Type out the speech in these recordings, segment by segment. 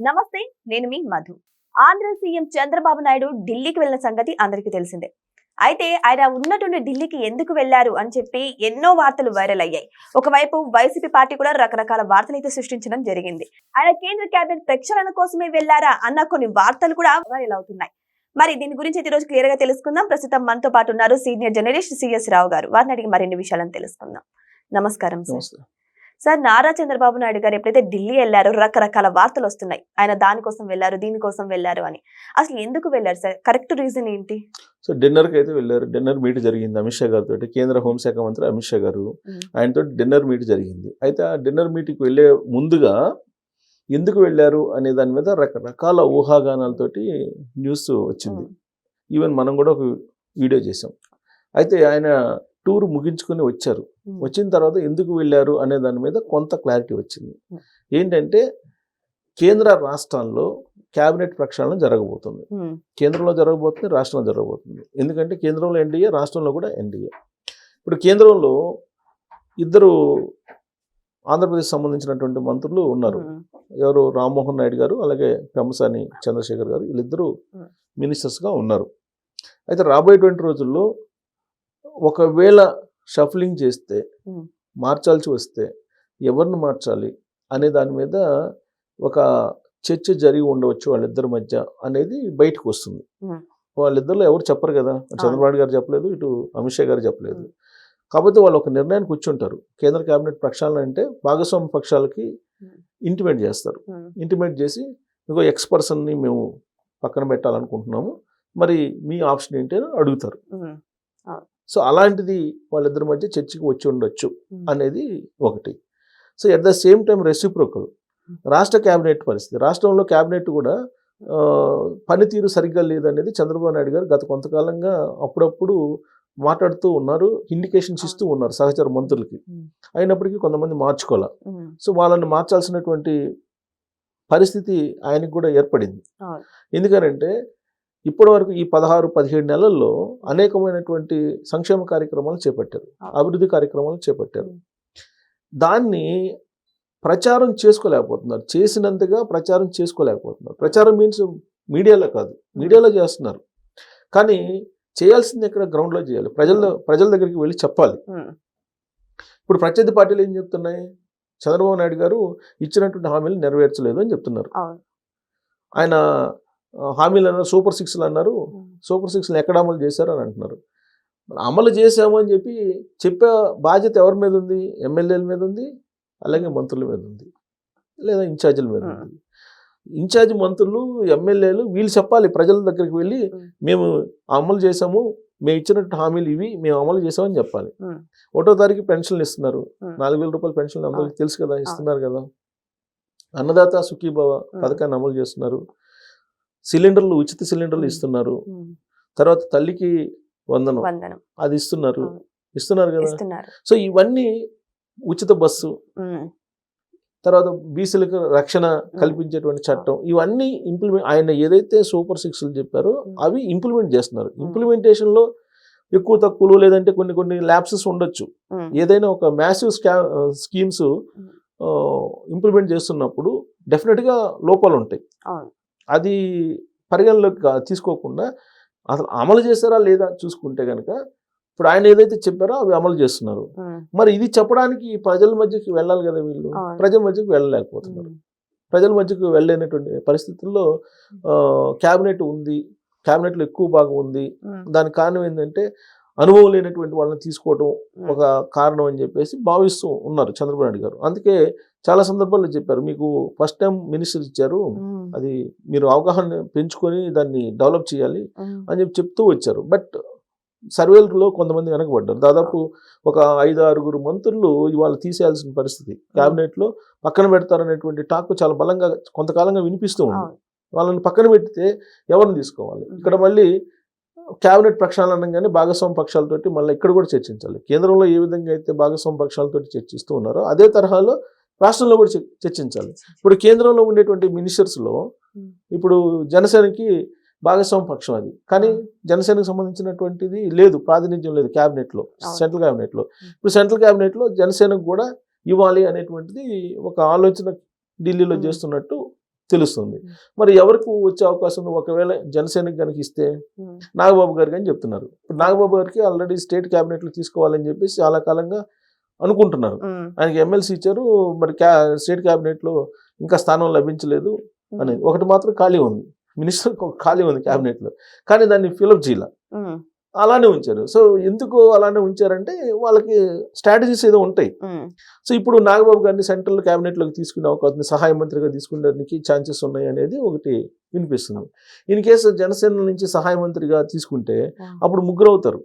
నమస్తే, నేను మీ మధు. ఆంధ్ర సీఎం చంద్రబాబు నాయుడు ఢిల్లీకి వెళ్ళిన సంగతి అందరికీ తెలిసిందే. అయితే ఆయన ఉన్నటువంటి ఢిల్లీకి ఎందుకు వెళ్లారు అని చెప్పి ఎన్నో వార్తలు వైరల్ అయ్యాయి. ఒకవైపు వైసీపీ పార్టీ కూడా రకరకాల వార్తలు అయితే సృష్టించడం జరిగింది. ఆయన కేంద్ర కేబినెట్ ప్రక్షాళన కోసమే వెళ్లారా అన్న కొన్ని వార్తలు కూడా వైరల్ అవుతున్నాయి. మరి దీని గురించి ఈ రోజు క్లియర్ గా తెలుసుకుందాం. ప్రస్తుతం మనతో పాటు ఉన్నారు సీనియర్ జర్నలిస్ట్ సిఎస్ రావు గారు. వారిని అడిగి మరిన్ని విషయాలను తెలుసుకుందాం. నమస్కారం సార్. సార్, నారా చంద్రబాబు నాయుడు గారు ఎప్పుడైతే ఢిల్లీ వెళ్లారో రకరకాల వార్తలు వస్తున్నాయి. ఆయన దానికోసం వెళ్లారు, దీనికోసం వెళ్లారు అని. అసలు ఎందుకు వెళ్లారు సార్? కరెక్ట్ రీజన్ ఏంటి? సో డిన్నర్కి అయితే వెళ్ళారు. డిన్నర్ మీట్ జరిగింది అమిత్ షా గారితో. కేంద్ర హోంశాఖ మంత్రి అమిత్ షా గారు ఆయనతో డిన్నర్ మీట్ జరిగింది. అయితే ఆ డిన్నర్ మీట్కి వెళ్ళే ముందుగా ఎందుకు వెళ్ళారు అనే దాని మీద రకరకాల ఊహాగానాలతోటి న్యూస్ వచ్చింది. ఈవెన్ మనం కూడా ఒక వీడియో చేసాం. అయితే ఆయన టూర్ ముగించుకొని వచ్చారు. వచ్చిన తర్వాత ఎందుకు వెళ్ళారు అనే దాని మీద కొంత క్లారిటీ వచ్చింది. ఏంటంటే కేంద్ర రాష్ట్రాల్లో క్యాబినెట్ ప్రక్షాళన జరగబోతుంది. కేంద్రంలో జరగబోతుంది, రాష్ట్రంలో జరగబోతుంది. ఎందుకంటే కేంద్రంలో ఎన్డీఏ, రాష్ట్రంలో కూడా ఎన్డీఏ. ఇప్పుడు కేంద్రంలో ఇద్దరు ఆంధ్రప్రదేశ్ సంబంధించినటువంటి మంత్రులు ఉన్నారు. ఎవరు? రామ్మోహన్ నాయుడు గారు, అలాగే పెమ్మసాని చంద్రశేఖర్ గారు. వీళ్ళిద్దరూ మినిస్టర్స్గా ఉన్నారు. అయితే రాబోయేటువంటి రోజుల్లో ఒకవేళ షఫ్లింగ్ చేస్తే, మార్చాల్సి వస్తే ఎవరిని మార్చాలి అనే దాని మీద ఒక చర్చ జరిగి ఉండవచ్చు వాళ్ళిద్దరి మధ్య అనేది బయటకు వస్తుంది. వాళ్ళిద్దరిలో ఎవరు చెప్పరు కదా. చంద్రబాబు గారు చెప్పలేదు, ఇటు అమిత్ షా గారు చెప్పలేదు. కాకపోతే వాళ్ళు ఒక నిర్ణయానికి కూర్చుంటారు. కేంద్ర కేబినెట్ ప్రక్షాళన అంటే భాగస్వామ్య పక్షాలకి ఇంటిమేట్ చేస్తారు. ఇంటిమేట్ చేసి ఇంకో ఎక్స్-పర్సన్ని మేము పక్కన పెట్టాలనుకుంటున్నాము, మరి మీ ఆప్షన్ ఏంటి అని అడుగుతారు. సో అలాంటిది వాళ్ళిద్దరి మధ్య చర్చకి వచ్చి ఉండొచ్చు అనేది ఒకటి. So at the same time reciprocal రాష్ట్ర క్యాబినెట్ పరిస్థితి. రాష్ట్రంలో క్యాబినెట్ కూడా పనితీరు సరిగ్గా లేదనేది చంద్రబాబు నాయుడు గారు గత కొంతకాలంగా అప్పుడప్పుడు మాట్లాడుతూ ఉన్నారు, ఇండికేషన్స్ ఇస్తూ ఉన్నారు సహచర మంత్రులకి. అయినప్పటికీ కొంతమంది మార్చుకోవాలి. సో వాళ్ళని మార్చాల్సినటువంటి పరిస్థితి ఆయనకు కూడా ఏర్పడింది. ఎందుకనంటే ఇప్పటి వరకు ఈ 16-17 నెలల్లో అనేకమైనటువంటి సంక్షేమ కార్యక్రమాలు చేపట్టారు, అభివృద్ధి కార్యక్రమాలు చేపట్టారు. దాన్ని ప్రచారం చేసుకోలేకపోతున్నారు. చేసినంతగా ప్రచారం చేసుకోలేకపోతున్నారు. ప్రచారం మీన్స్ మీడియాలో కాదు, మీడియాలో చేస్తున్నారు. కానీ చేయాల్సింది ఎక్కడ? గ్రౌండ్లో చేయాలి. ప్రజల దగ్గరికి వెళ్ళి చెప్పాలి. ఇప్పుడు ప్రత్యర్థి పార్టీలు ఏం చెప్తున్నాయి? చంద్రబాబు నాయుడు గారు ఇచ్చినటువంటి హామీలు నెరవేర్చలేదు అని చెప్తున్నారు. ఆయన హామీలు అన్నారు, సూపర్ 6లు అన్నారు. సూపర్ 6లు ఎక్కడ అమలు చేశారు అని అంటున్నారు. అమలు చేశాము అని చెప్పే బాధ్యత ఎవరి మీద ఉంది? ఎమ్మెల్యేల మీద ఉంది, అలాగే మంత్రుల మీద ఉంది, లేదా ఇన్ఛార్జీల మీద ఉంది. ఇన్ఛార్జి మంత్రులు, ఎమ్మెల్యేలు వీళ్ళు చెప్పాలి. ప్రజల దగ్గరికి వెళ్ళి మేము అమలు చేసాము, మేము ఇచ్చినట్టు హామీలు ఇవి, మేము అమలు చేసామని చెప్పాలి. 1వ తారీఖు పెన్షన్లు ఇస్తున్నారు. 4,000 రూపాయల పెన్షన్లు అందరికీ తెలుసు కదా, ఇస్తున్నారు కదా. అన్నదాత సుఖీభవ పథకాన్ని అమలు చేస్తున్నారు. సిలిండర్లు, ఉచిత సిలిండర్లు ఇస్తున్నారు. తర్వాత తల్లికి వందనం అది ఇస్తున్నారు కదా. సో ఇవన్నీ, ఉచిత బస్సు, తర్వాత బీసీలకు రక్షణ కల్పించేటువంటి చట్టం, ఇవన్నీ ఆయన ఏదైతే సూపర్ 6లు చెప్పారో అవి ఇంప్లిమెంట్ చేస్తున్నారు. ఇంప్లిమెంటేషన్లో ఎక్కువ తక్కువలు, లేదంటే కొన్ని ల్యాప్సెస్ ఉండొచ్చు. ఏదైనా ఒక మ్యాసివ్ స్కీమ్స్ ఇంప్లిమెంట్ చేస్తున్నప్పుడు డెఫినెట్గా లోపాలు ఉంటాయి. అది పరిగణలోకి తీసుకోకుండా అసలు అమలు చేస్తారా లేదా చూసుకుంటే కనుక, ఇప్పుడు ఆయన ఏదైతే చెప్పారో అవి అమలు చేస్తున్నారు. మరి ఇది చెప్పడానికి ప్రజల మధ్యకి వెళ్ళాలి కదా. వీళ్ళు ప్రజల మధ్యకి వెళ్ళలేకపోతున్నారు. ప్రజల మధ్యకు వెళ్ళలేనటువంటి పరిస్థితుల్లో క్యాబినెట్ ఉంది, క్యాబినెట్లో ఎక్కువ భాగం ఉంది. దానికి కారణం ఏంటంటే అనుభవం లేనటువంటి వాళ్ళని తీసుకోవడం ఒక కారణం అని చెప్పేసి భావిస్తూ ఉన్నారు చంద్రబాబు నాయుడు గారు. అందుకే చాలా సందర్భాల్లో చెప్పారు, మీకు ఫస్ట్ టైం మినిస్టర్ ఇచ్చారు, అది మీరు అవగాహన పెంచుకొని దాన్ని డెవలప్ చేయాలి అని చెప్తూ వచ్చారు. బట్ సర్వేలలో కొంతమంది వెనకబడ్డారు. దాదాపు ఒక 5-6 మంత్రులు ఇవాళ తీసేయాల్సిన పరిస్థితి. క్యాబినెట్లో పక్కన పెడతారనేటువంటి టాక్ చాలా బలంగా కొంతకాలంగా వినిపిస్తూ ఉంది. వాళ్ళని పక్కన పెడితే ఎవరిని తీసుకోవాలి? ఇక్కడ మళ్ళీ క్యాబినెట్ ప్రక్షాళన అనగానే భాగస్వామ్య పక్షాలతోటి మళ్ళీ ఇక్కడ కూడా చర్చించాలి. కేంద్రంలో ఏ విధంగా అయితే భాగస్వామ్య పక్షాలతోటి చర్చిస్తూ ఉన్నారో అదే తరహాలో రాష్ట్రంలో కూడా చర్చించాలి. ఇప్పుడు కేంద్రంలో ఉండేటువంటి మినిస్టర్స్లో ఇప్పుడు జనసేనకి భాగస్వామ్య పక్షం అది, కానీ జనసేనకు సంబంధించినటువంటిది లేదు, ప్రాతినిధ్యం లేదు క్యాబినెట్లో, సెంట్రల్ క్యాబినెట్లో. ఇప్పుడు సెంట్రల్ క్యాబినెట్లో జనసేనకు కూడా ఇవ్వాలి అనేటువంటిది ఒక ఆలోచన ఢిల్లీలో చేస్తున్నట్టు తెలుస్తుంది. మరి ఎవరికి వచ్చే అవకాశం ఉంది? ఒకవేళ జనసేనకి కనుక ఇస్తే నాగబాబు గారికి అని చెప్తున్నారు. ఇప్పుడు నాగబాబు గారికి ఆల్రెడీ స్టేట్ క్యాబినెట్లో తీసుకోవాలని చెప్పేసి చాలా కాలంగా అనుకుంటున్నారు. ఆయనకి ఎమ్మెల్సీ ఇచ్చారు, మరి స్టేట్ క్యాబినెట్లో ఇంకా స్థానం లభించలేదు అనేది. ఒకటి మాత్రం ఖాళీ ఉంది, మినిస్టర్ ఖాళీ ఉంది క్యాబినెట్లో, కానీ దాన్ని ఫిలప్ చేయాల, అలానే ఉంచారు. సో ఎందుకు అలానే ఉంచారంటే వాళ్ళకి స్ట్రాటజీస్ ఏదో ఉంటాయి. సో ఇప్పుడు నాగబాబు గారిని సెంట్రల్ క్యాబినెట్లోకి తీసుకునే అవకాశం, సహాయ మంత్రిగా తీసుకునేదానికి ఛాన్సెస్ ఉన్నాయి అనేది ఒకటి వినిపిస్తుంది. ఇన్ కేసు జనసేన నుంచి సహాయ మంత్రిగా తీసుకుంటే అప్పుడు ముగ్గురు అవుతారు.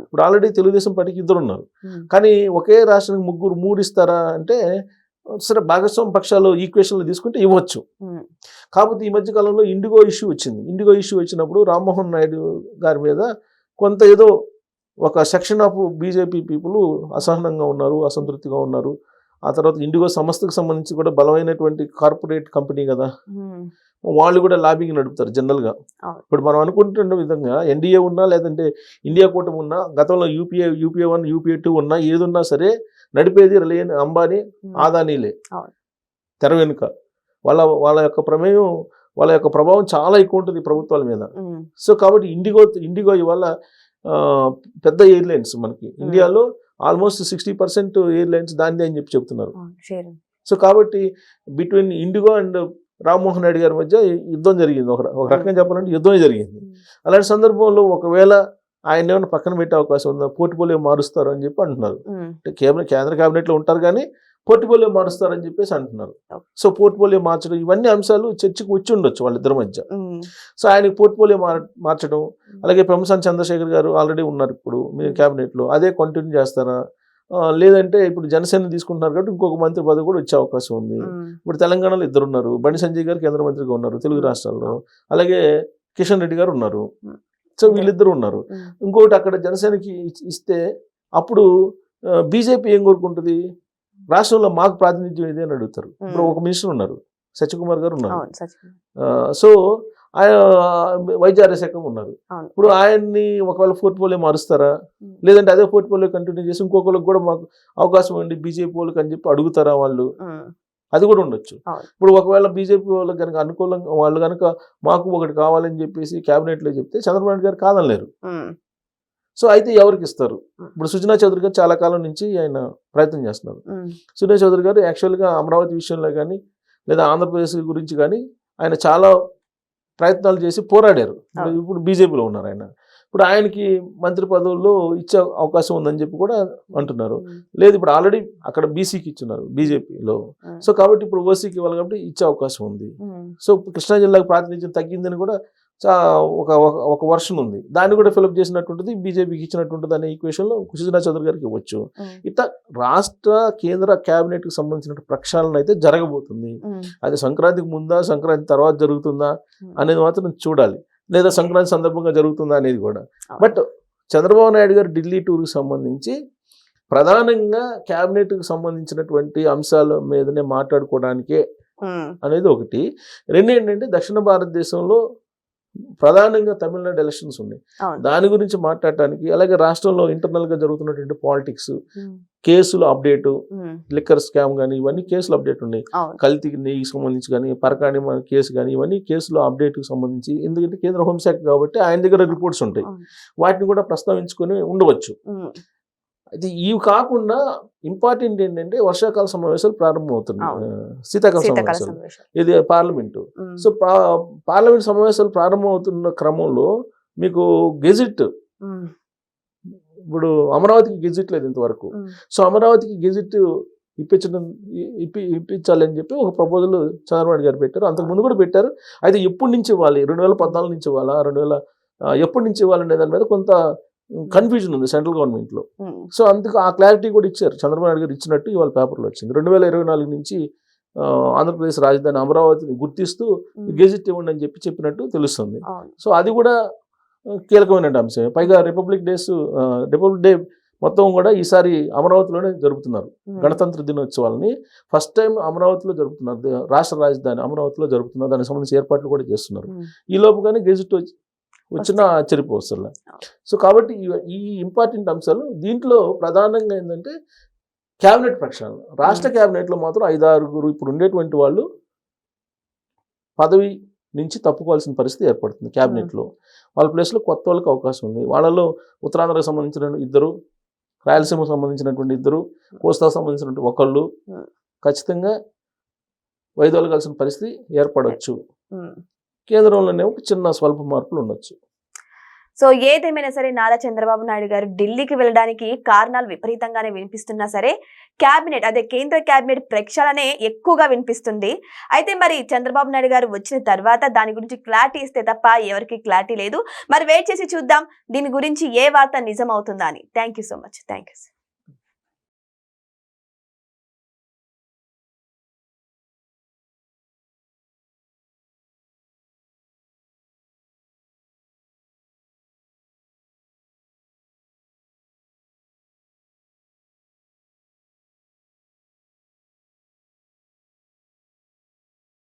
ఇప్పుడు ఆల్రెడీ తెలుగుదేశం పార్టీకి 2 ఉన్నారు, కానీ ఒకే రాష్ట్రానికి మూడు ఇస్తారా అంటే సరే భాగస్వామ్య పక్షాలు ఈక్వేషన్లో తీసుకుంటే ఇవ్వచ్చు. కాకపోతే ఈ మధ్య కాలంలో ఇండిగో ఇష్యూ వచ్చింది. ఇండిగో ఇష్యూ వచ్చినప్పుడు రామ్మోహన్ నాయుడు గారి మీద కొంత ఏదో ఒక సెక్షన్ ఆఫ్ బీజేపీ పీపుల్ అసహనంగా ఉన్నారు, అసంతృప్తిగా ఉన్నారు. ఆ తర్వాత ఇండిగో సంస్థకు సంబంధించి కూడా బలమైనటువంటి కార్పొరేట్ కంపెనీ కదా, వాళ్ళు కూడా లాబింగ్ నడుపుతారు జనరల్గా. ఇప్పుడు మనం అనుకుంటున్న విధంగా ఎన్డీఏ ఉన్నా లేదంటే ఇండియా కూటమి ఉన్నా, గతంలో యూపీఏ 1 యూపీఏ 2 ఉన్నా, ఏదున్నా సరే నడిపేది రిలయన్స్, అంబానీ, ఆదానీలే తెర వెనుక. వాళ్ళ యొక్క ప్రమేయం, వాళ్ళ యొక్క ప్రభావం చాలా ఎక్కువ ఉంటుంది ప్రభుత్వాల మీద. సో కాబట్టి ఇండిగో ఇవాళ పెద్ద ఎయిర్లైన్స్ మనకి ఇండియాలో ఆల్మోస్ట్ 60% ఎయిర్లైన్స్ దానిదే అని చెప్తున్నారు. సో కాబట్టి between IndiGo and Rammohan Reddy గారి మధ్య యుద్ధం జరిగింది. ఒక రకంగా చెప్పాలంటే యుద్ధమే జరిగింది. అలాంటి సందర్భంలో ఒకవేళ ఆయన ఏమైనా పక్కన పెట్టే అవకాశం ఉందా? పోర్ట్ఫోలియో మారుస్తారు అని చెప్పి అంటున్నారు. అంటే కేంద్ర క్యాబినెట్లో ఉంటారు కానీ పోర్ట్ఫోలియో మారుస్తారని చెప్పేసి అంటున్నారు. సో పోర్ట్ఫోలియో మార్చడం, ఇవన్నీ అంశాలు చర్చకు వచ్చి ఉండొచ్చు వాళ్ళిద్దరి మధ్య. సో ఆయనకి పోర్ట్ఫోలియో మార్చడం, అలాగే పెంసాని చంద్రశేఖర్ గారు ఆల్రెడీ ఉన్నారు ఇప్పుడు మీ క్యాబినెట్లో, అదే కంటిన్యూ చేస్తారా? లేదంటే ఇప్పుడు జనసేన తీసుకుంటున్నారు కాబట్టి ఇంకొక మంత్రి పదవి కూడా వచ్చే అవకాశం ఉంది. ఇప్పుడు తెలంగాణలో 2 ఉన్నారు, బండి సంజయ్ గారు కేంద్ర మంత్రిగా ఉన్నారు తెలుగు రాష్ట్రాల్లో, అలాగే కిషన్ రెడ్డి గారు ఉన్నారు. సో వీళ్ళిద్దరు ఉన్నారు. ఇంకొకటి అక్కడ జనసేనకి ఇస్తే అప్పుడు బీజేపీ ఏం కోరుకుంటుంది? రాష్ట్రంలో మాకు ప్రాతినిధ్యం ఇది అని అడుగుతారు. ఇప్పుడు ఒక మినిస్టర్ ఉన్నారు, సత్యకుమార్ గారు ఉన్నారు. సో ఆయన వైద్య ఆరోగ్య శాఖ ఉన్నారు. ఇప్పుడు ఆయన్ని ఒకవేళ పోర్ట్ఫోలియో మారుస్తారా? లేదంటే అదే పోర్ట్ఫోలియో కంటిన్యూ చేసి ఇంకొకరికి కూడా మాకు అవకాశం ఉంది బీజేపీ వాళ్ళకి అని చెప్పి అడుగుతారా వాళ్ళు? అది కూడా ఉండొచ్చు. ఇప్పుడు ఒకవేళ బీజేపీ వాళ్ళకి కనుక అనుకూలంగా వాళ్ళు కనుక మాకు ఒకటి కావాలని చెప్పేసి క్యాబినెట్లో చెప్తే చంద్రబాబు నాయుడు గారు కాదనలేరు. సో అయితే ఎవరికి ఇస్తారు? ఇప్పుడు సుజనా చౌదరి గారు చాలా కాలం నుంచి ఆయన ప్రయత్నం చేస్తున్నారు. సుజనా చౌదరి గారు యాక్చువల్గా అమరావతి విషయంలో కానీ లేదా ఆంధ్రప్రదేశ్ గురించి కానీ ఆయన చాలా ప్రయత్నాలు చేసి పోరాడారు. ఇప్పుడు బీజేపీలో ఉన్నారు ఆయన. ఇప్పుడు ఆయనకి మంత్రి పదవుల్లో ఇచ్చే అవకాశం ఉందని చెప్పి కూడా అంటున్నారు. లేదు, ఇప్పుడు ఆల్రెడీ అక్కడ బీసీకి ఇచ్చున్నారు బీజేపీలో. సో కాబట్టి ఇప్పుడు ఓసీకి ఇవ్వాలి కాబట్టి ఇచ్చే అవకాశం ఉంది. సో కృష్ణా జిల్లాకు ప్రాతినిధ్యం తగ్గిందని కూడా ఒక వర్షన్ ఉంది, దాన్ని కూడా ఫిలప్ చేసినట్టుంటుంది, బీజేపీకి ఇచ్చినట్టుంటుంది అనే ఈక్వేషన్లో సుజనా చౌదరి గారికి ఇవ్వచ్చు. ఇట్లా రాష్ట్ర కేంద్ర క్యాబినెట్కి సంబంధించిన ప్రక్షాళన అయితే జరగబోతుంది. అది సంక్రాంతికి ముందా సంక్రాంతి తర్వాత జరుగుతుందా అనేది మాత్రం చూడాలి, లేదా సంక్రాంతి సందర్భంగా జరుగుతుందా అనేది కూడా. బట్ చంద్రబాబు నాయుడు గారు ఢిల్లీ టూర్కి సంబంధించి ప్రధానంగా క్యాబినెట్కి సంబంధించినటువంటి అంశాల మీదనే మాట్లాడుకోవడానికే అనేది ఒకటి. రెండు ఏంటంటే దక్షిణ భారతదేశంలో ప్రధానంగా తమిళనాడు ఎలక్షన్స్ ఉన్నాయి, దాని గురించి మాట్లాడటానికి, అలాగే రాష్ట్రంలో ఇంటర్నల్ గా జరుగుతున్నటువంటి పాలిటిక్స్, కేసులు అప్డేటు, లిక్కర్ స్కామ్ కానీ ఇవన్నీ కేసులు అప్డేట్ ఉన్నాయి. కల్తీ నెయ్యికి సంబంధించి కానీ, పరకాణి కేసు కానీ, ఇవన్నీ కేసులు అప్డేట్కి సంబంధించి. ఎందుకంటే కేంద్ర హోంశాఖ కాబట్టి ఆయన దగ్గర రిపోర్ట్స్ ఉంటాయి, వాటిని కూడా ప్రస్తావించుకొని ఉండవచ్చు. అయితే ఇవి కాకుండా ఇంపార్టెంట్ ఏంటంటే వర్షాకాల సమావేశాలు ప్రారంభమవుతున్నాయి, శీతాకాల సమావేశాలు, ఇది పార్లమెంటు. సో పార్లమెంట్ సమావేశాలు ప్రారంభమవుతున్న క్రమంలో మీకు గెజిట్, ఇప్పుడు అమరావతికి గెజిట్ లేదు ఇంతవరకు. సో అమరావతికి గెజిట్ ఇప్పించాలని చెప్పి ఒక ప్రపోజల్ చంద్రబాబు గారు పెట్టారు, అంతకుముందు కూడా పెట్టారు. అయితే ఎప్పటి నుంచి ఇవ్వాలి, 2014 నుంచి ఇవ్వాలా, ఎప్పటి నుంచి ఇవ్వాలనే దాని మీద కొంత కన్ఫ్యూజన్ ఉంది సెంట్రల్ గవర్నమెంట్లో. సో అందుకు ఆ క్లారిటీ కూడా ఇచ్చారు చంద్రబాబు నాయుడు గారు ఇచ్చినట్టు ఇవాళ పేపర్లో వచ్చింది. 2024 నుంచి ఆంధ్రప్రదేశ్ రాజధాని అమరావతిని గుర్తిస్తూ గెజిట్ ఇవ్వండి అని చెప్పినట్టు తెలుస్తుంది. సో అది కూడా కీలకమైన అంశమే. పైగా రిపబ్లిక్ డే మొత్తం కూడా ఈసారి అమరావతిలోనే జరుపుతున్నారు. గణతంత్ర దినోత్సవాలని ఫస్ట్ టైం అమరావతిలో జరుపుతున్నారు, రాష్ట్ర రాజధాని అమరావతిలో జరుపుతున్నారు. దానికి సంబంధించి ఏర్పాట్లు కూడా చేస్తున్నారు. ఈ లోపుగానే గెజిట్ వచ్చిన ఆశ్చర్యపోవసరం. సో కాబట్టి ఈ ఇంపార్టెంట్ అంశాలు దీంట్లో ప్రధానంగా ఏంటంటే క్యాబినెట్ ప్రక్షాళన. రాష్ట్ర క్యాబినెట్లో మాత్రం 5-6 ఇప్పుడు ఉండేటువంటి వాళ్ళు పదవి నుంచి తప్పుకోవాల్సిన పరిస్థితి ఏర్పడుతుంది క్యాబినెట్లో. వాళ్ళ ప్లేస్లో కొత్త వాళ్ళకి అవకాశం ఉంది. వాళ్ళలో ఉత్తరాంధ్రకు సంబంధించిన 2, రాయలసీమకు సంబంధించినటువంటి 2, కోస్తాకు సంబంధించినటువంటి ఒకళ్ళు ఖచ్చితంగా వైదొలగాల్సిన పరిస్థితి ఏర్పడవచ్చు. కేంద్రంలోనేమో చిన్న స్వల్ప మార్పులు ఉండొచ్చు. సో ఏదేమైనా సరే నారా చంద్రబాబు నాయుడు గారు ఢిల్లీకి వెళ్ళడానికి కారణాలు విపరీతంగానే వినిపిస్తున్నా సరే కేంద్ర క్యాబినెట్ ప్రక్షాళనే ఎక్కువగా వినిపిస్తుంది. అయితే మరి చంద్రబాబు నాయుడు గారు వచ్చిన తర్వాత దాని గురించి క్లారిటీ ఇస్తే తప్ప ఎవరికి క్లారిటీ లేదు. మరి వెయిట్ చేసి చూద్దాం దీని గురించి ఏ వార్త నిజం అవుతుందా అని. Thank you so much. Thank you.